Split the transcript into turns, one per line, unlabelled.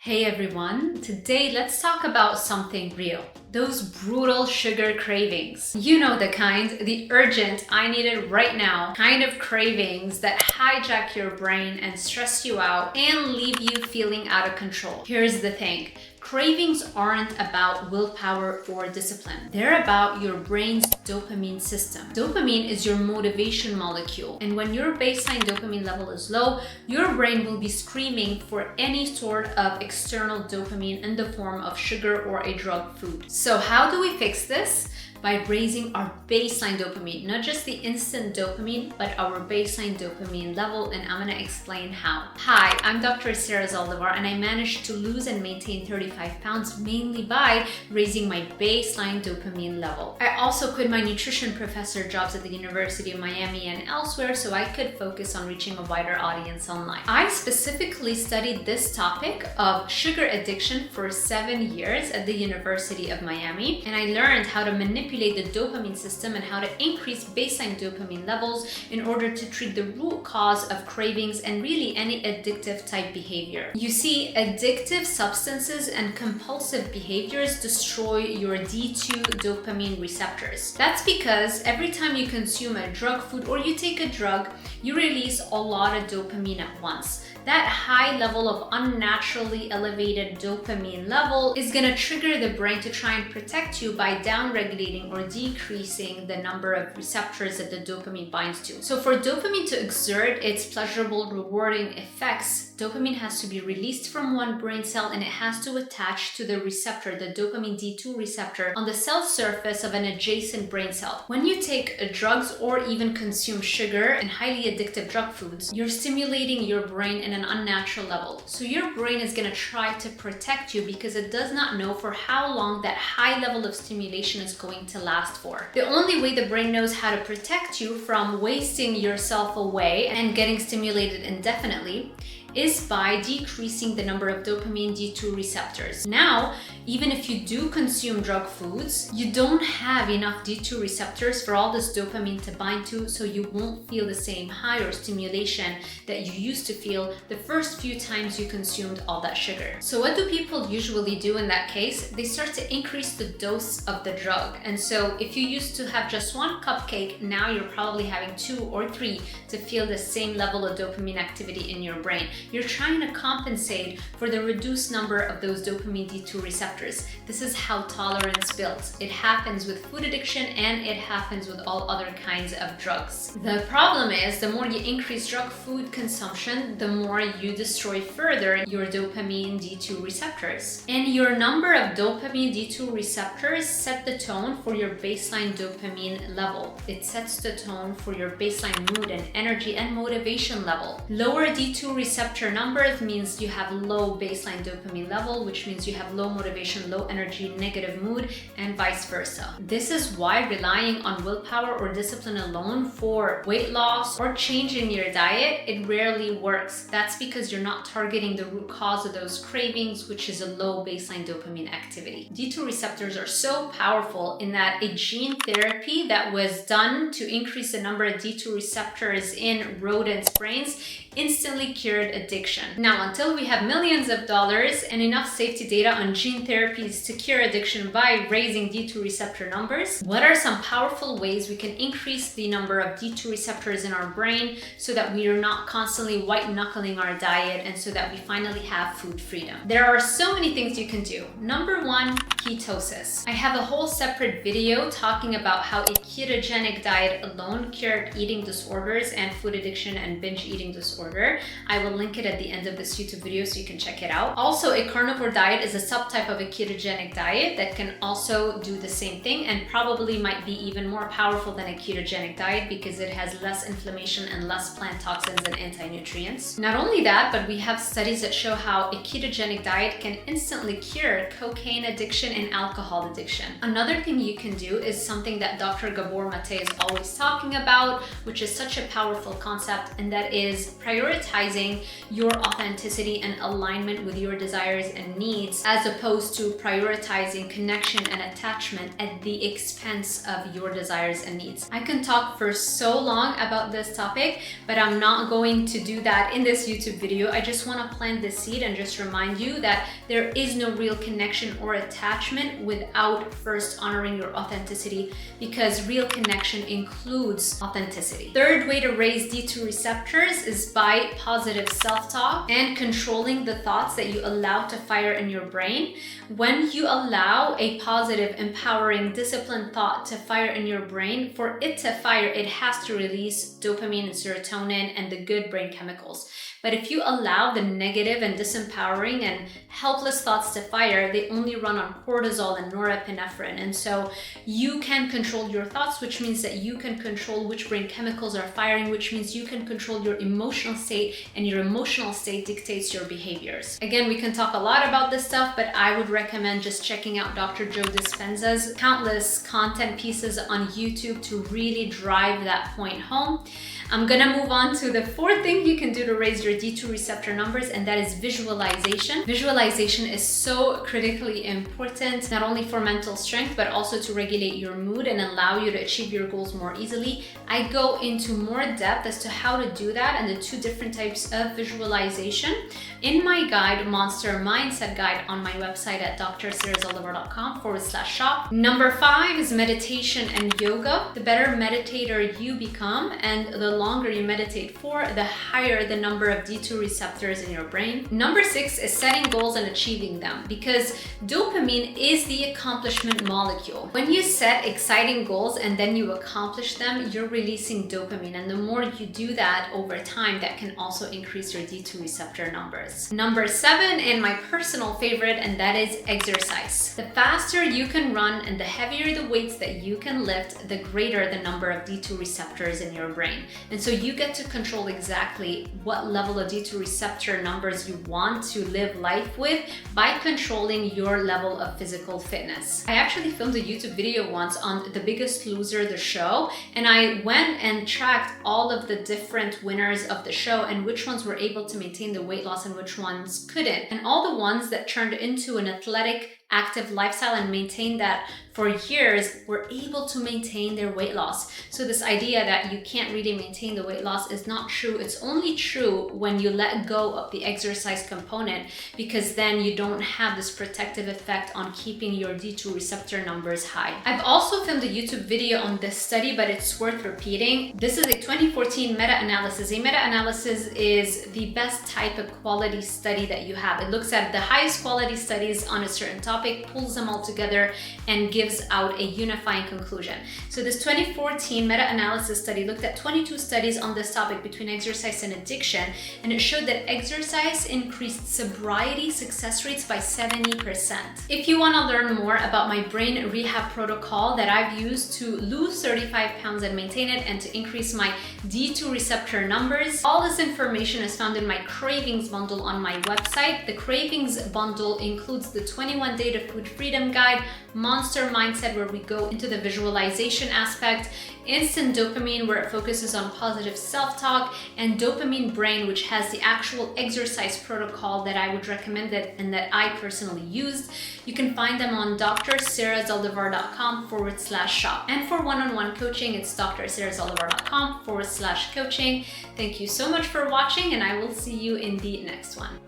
Hey everyone, today let's talk about something real. Those brutal sugar cravings. You know the kind, the urgent, I need it right now kind of cravings that hijack your brain and stress you out and leave you feeling out of control. Here's the thing. Cravings aren't about willpower or discipline. They're about your brain's dopamine system. Dopamine is your motivation molecule, and when your baseline dopamine level is low, your brain will be screaming for any sort of external dopamine in the form of sugar or a drug food. So how do we fix this? By raising our baseline dopamine, not just the instant dopamine, but our baseline dopamine level, and I'm gonna explain how. Hi, I'm Dr. Sarah Zaldivar, and I managed to lose and maintain 35 pounds mainly by raising my baseline dopamine level. I also quit my nutrition professor jobs at the University of Miami and elsewhere so I could focus on reaching a wider audience online. I specifically studied this topic of sugar addiction for 7 years at the University of Miami, and I learned how to manipulate the dopamine system and how to increase baseline dopamine levels in order to treat the root cause of cravings and really any addictive type behavior. You see, addictive substances and compulsive behaviors destroy your D2 dopamine receptors. That's because every time you consume a drug food or you take a drug, you release a lot of dopamine at once. That high level of unnaturally elevated dopamine level is going to trigger the brain to try and protect you by downregulating or decreasing the number of receptors that the dopamine binds to. So for dopamine to exert its pleasurable, rewarding effects, dopamine has to be released from one brain cell and it has to attach to the receptor, the dopamine D2 receptor, on the cell surface of an adjacent brain cell. When you take drugs or even consume sugar and highly addictive drug foods, you're stimulating your brain in an unnatural level. So your brain is going to try to protect you because it does not know for how long that high level of stimulation is going to last for. The only way the brain knows how to protect you from wasting yourself away and getting stimulated indefinitely is by decreasing the number of dopamine D2 receptors. Now, even if you do consume drug foods, you don't have enough D2 receptors for all this dopamine to bind to, so you won't feel the same high or stimulation that you used to feel the first few times you consumed all that sugar. So what do people usually do in that case? They start to increase the dose of the drug. And so if you used to have just one cupcake, now you're probably having 2 or 3 to feel the same level of dopamine activity in your brain. You're trying to compensate for the reduced number of those dopamine D2 receptors. This is how tolerance builds. It happens with food addiction and it happens with all other kinds of drugs. The problem is the more you increase drug food consumption, the more you destroy further your dopamine D2 receptors. And your number of dopamine D2 receptors set the tone for your baseline dopamine level. It sets the tone for your baseline mood and energy and motivation level. Lower D2 receptor numbers means you have low baseline dopamine level, which means you have low motivation, low energy, negative mood, and vice versa. This is why relying on willpower or discipline alone for weight loss or changing your diet, it rarely works. That's because you're not targeting the root cause of those cravings, which is a low baseline dopamine activity. D2 receptors are so powerful in that a gene therapy that was done to increase the number of D2 receptors in rodents' brains instantly cured addiction. Now, until we have millions of dollars and enough safety data on gene therapies to cure addiction by raising D2 receptor numbers, what are some powerful ways we can increase the number of D2 receptors in our brain so that we are not constantly white-knuckling our diet and so that we finally have food freedom? There are so many things you can do. Number 1, ketosis. I have a whole separate video talking about how a ketogenic diet alone cured eating disorders and food addiction and binge eating disorder. I will link it at the end of this YouTube video so you can check it out. Also, a carnivore diet is a subtype of a ketogenic diet that can also do the same thing and probably might be even more powerful than a ketogenic diet because it has less inflammation and less plant toxins and anti-nutrients. Not only that, but we have studies that show how a ketogenic diet can instantly cure cocaine addiction and alcohol addiction. Another thing you can do is something that Dr. Gabor Mate is always talking about, which is such a powerful concept, and that is prioritizing your authenticity and alignment with your desires and needs, as opposed to prioritizing connection and attachment at the expense of your desires and needs. I can talk for so long about this topic, but I'm not going to do that in this YouTube video. I just want to plant the seed and just remind you that there is no real connection or attachment without first honoring your authenticity, because real connection includes authenticity. Third way to raise D2 receptors is by positive self-talk and controlling the thoughts that you allow to fire in your brain. When you allow a positive, empowering, disciplined thought to fire in your brain, for it to fire, it has to release dopamine and serotonin and the good brain chemicals. But if you allow the negative and disempowering and helpless thoughts to fire, they only run on cortisol and norepinephrine. And so you can control your thoughts, which means that you can control which brain chemicals are firing, which means you can control your emotional state, and your emotional state dictates your behaviors. Again, we can talk a lot about this stuff, but I would recommend just checking out Dr. Joe Dispenza's countless content pieces on YouTube to really drive that point home. I'm gonna move on to the fourth thing you can do to raise your D2 receptor numbers, and that is visualization. Visualization is so critically important, not only for mental strength, but also to regulate your mood and allow you to achieve your goals more easily. I go into more depth as to how to do that and the two different types of visualization in my guide, Monster Mindset Guide, on my website at drsarahzoldivar.com/shop. Number 5 is meditation and yoga. The better meditator you become and the longer you meditate for, the higher the number of D2 receptors in your brain. Number 6 is setting goals and achieving them, because dopamine is the accomplishment molecule. When you set exciting goals and then you accomplish them, you're releasing dopamine, and the more you do that over time, that can also increase your D2 receptor numbers. Number 7, and my personal favorite, and that is exercise. The faster you can run and the heavier the weights that you can lift, the greater the number of D2 receptors in your brain. And so you get to control exactly what level of D2 receptor numbers you want to live life with by controlling your level of physical fitness. I actually filmed a YouTube video once on The Biggest Loser, the show, and I went and tracked all of the different winners of the show and which ones were able to maintain the weight loss and which ones couldn't. And all the ones that turned into an athletic, active lifestyle and maintained that for years were able to maintain their weight loss. So this idea that you can't really maintain the weight loss is not true. It's only true when you let go of the exercise component, because then you don't have this protective effect on keeping your D2 receptor numbers high. I've also filmed a YouTube video on this study, but it's worth repeating. This is a 2014 meta-analysis. A meta-analysis is the best type of quality study that you have. It looks at the highest quality studies on a certain topic, pulls them all together, and gives out a unifying conclusion. So this 2014 meta-analysis study looked at 22 studies on this topic between exercise and addiction, and it showed that exercise increased sobriety success rates by 70%. If you want to learn more about my brain rehab protocol that I've used to lose 35 pounds and maintain it and to increase my D2 receptor numbers, all this information is found in my Cravings bundle on my website. The Cravings bundle includes the 21 Day to Food Freedom Guide, Monster Mindset, where we go into the visualization aspect, instant dopamine, where it focuses on positive self-talk, and dopamine brain, which has the actual exercise protocol that I would recommend and that I personally used. You can find them on drsarahzoldivar.com/shop. And for one-on-one coaching, it's drsarahzoldivar.com/coaching. Thank you so much for watching, and I will see you in the next one.